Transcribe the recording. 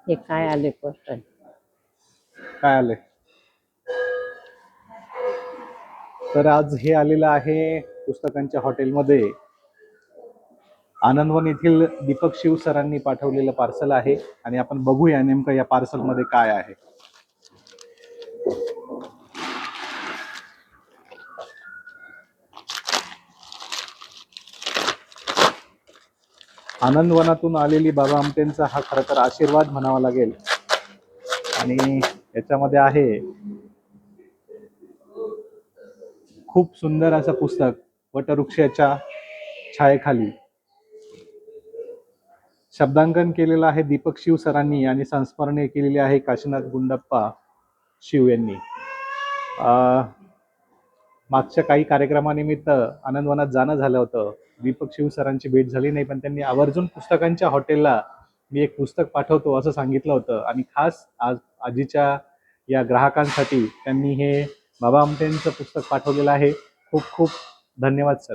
हे काय आले पोस्टर? काय आले? तर आज हे आलेलं आहे पुस्तकांच्या हॉटेलमध्ये. आनंदवन येथील दीपक शिव सरांनी पाठवलेलं पार्सल आहे आणि आपण बघूया नेमकं या पार्सल मध्ये काय आहे. आनंदवनातून आलेली बाबा आमटेंचा हा खरं तर आशीर्वाद म्हणावा लागेल. आणि याच्यामध्ये आहे खूप सुंदर असं पुस्तक, वटवृक्षाच्या छायेखाली. शब्दांकन केलेलं आहे दीपक शिव सरांनी आणि संस्मरणे केलेली आहे काशीनाथ गुंडप्पा शिव यांनी. मागच्या काही कार्यक्रमानिमित्त आनंदवनात जाणं झालं होतं. दीपक शिव सरांची भेट झाली नाही, पण त्यांनी आवर्जून पुस्तकांच्या हॉटेलला मी एक पुस्तक पाठवतो असं सांगितलं होतं आणि खास आज आजीच्या या ग्राहकांसाठी त्यांनी हे बाबा आमटेंचं पुस्तक पाठवलेलं आहे. खूप खूप धन्यवाद सर.